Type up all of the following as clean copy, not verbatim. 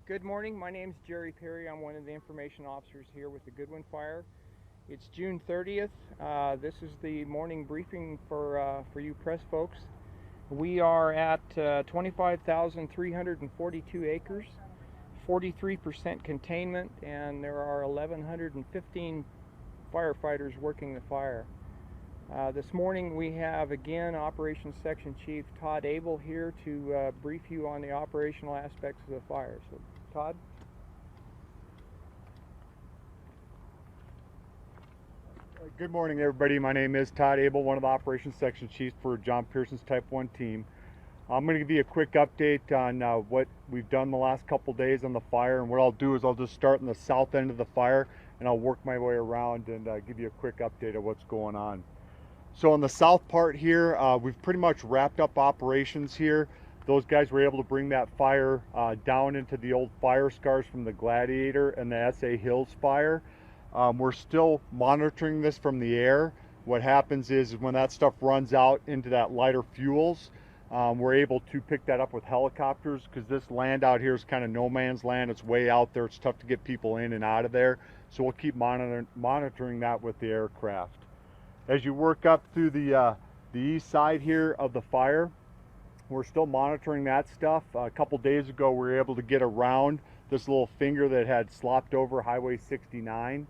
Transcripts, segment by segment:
Good morning, my name is Jerry Perry. I'm one of the information officers here with the Goodwin Fire. It's June 30th. This is the morning briefing for you press folks. We are at 25,342 acres, 43% containment, and there are 1,115 firefighters working the fire. This morning we have again Operations Section Chief Todd Abel here to brief you on the operational aspects of the fire. So, Todd? Good morning, everybody. My name is Todd Abel, one of the Operations Section Chiefs for John Pearson's Type 1 team. I'm going to give you a quick update on what we've done the last couple days on the fire, and what I'll do is I'll just start in the south end of the fire and I'll work my way around and give you a quick update of what's going on. So on the south part here, we've pretty much wrapped up operations here. Those guys were able to bring that fire down into the old fire scars from the Gladiator and the S.A. Hills fire. We're still monitoring this from the air. What happens is when that stuff runs out into that lighter fuels, we're able to pick that up with helicopters, because this land out here is kind of no man's land. It's way out there. It's tough to get people in and out of there. So we'll keep monitoring that with the aircraft. As you work up through the east side here of the fire, we're still monitoring that stuff. A couple days ago, we were able to get around this little finger that had slopped over Highway 69.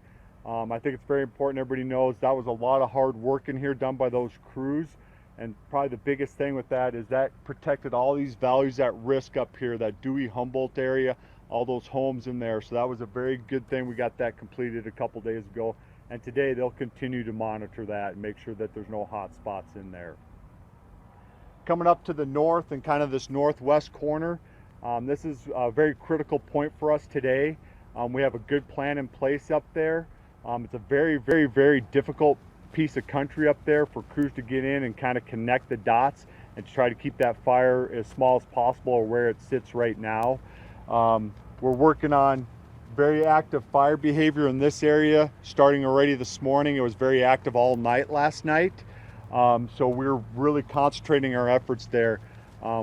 I think it's very important everybody knows that was a lot of hard work in here done by those crews. And probably the biggest thing with that is that protected all these values at risk up here, that Dewey Humboldt area, all those homes in there. So that was a very good thing. We got that completed a couple days ago. And today they'll continue to monitor that and make sure that there's no hot spots in there. Coming up to the north and kind of this northwest corner, this is a very critical point for us today. We have a good plan in place up there. It's a very difficult piece of country up there for crews to get in and kind of connect the dots and to try to keep that fire as small as possible, or where it sits right now. We're working on very active fire behavior in this area starting already this morning. It was very active all night last night. So we're really concentrating our efforts there.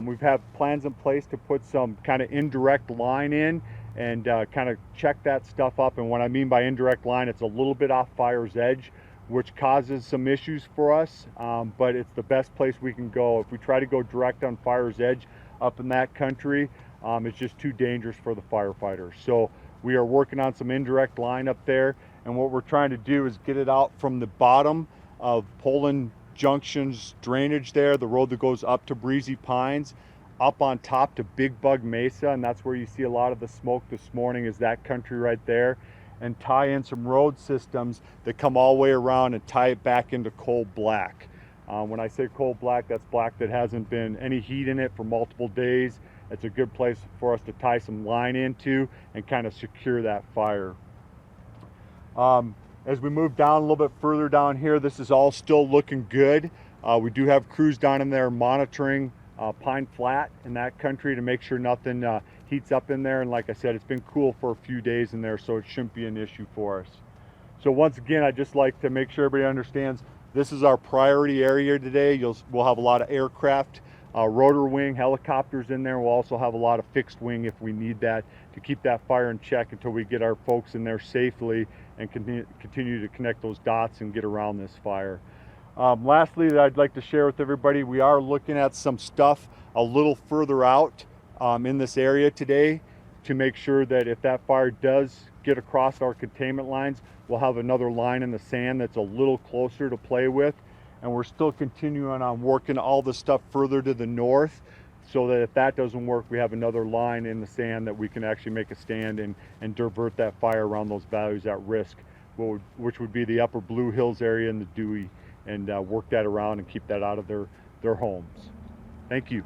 We've had plans in place to put some kind of indirect line in and kind of check that stuff up. And what I mean by indirect line, it's a little bit off fire's edge, which causes some issues for us, but it's the best place we can go. If we try to go direct on fire's edge up in that country, it's just too dangerous for the firefighters. So we are working on some indirect line up there, and what we're trying to do is get it out from the bottom of Poland Junction's drainage there, the road that goes up to Breezy Pines, up on top to Big Bug Mesa, and that's where you see a lot of the smoke this morning, is that country right there, and tie in some road systems that come all the way around and tie it back into coal black. When I say coal black, that's black that hasn't been any heat in it for multiple days. It's a good place for us to tie some line into and kind of secure that fire. As we move down a little bit further down here, this is all still looking good. We do have crews down in there monitoring Pine Flat in that country to make sure nothing heats up in there. And like I said, it's been cool for a few days in there, so it shouldn't be an issue for us. So once again, I'd just like to make sure everybody understands this is our priority area today. We'll have a lot of aircraft, rotor wing, helicopters in there. We'll also have a lot of fixed wing if we need that to keep that fire in check until we get our folks in there safely and continue to connect those dots and get around this fire. Lastly, that I'd like to share with everybody, we are looking at some stuff a little further out in this area today to make sure that if that fire does get across our containment lines, we'll have another line in the sand that's a little closer to play with. And we're still continuing on working all the stuff further to the north, so that if that doesn't work, we have another line in the sand that we can actually make a stand and divert that fire around those values at risk, which would be the upper Blue Hills area and the Dewey, and work that around and keep that out of their homes. Thank you.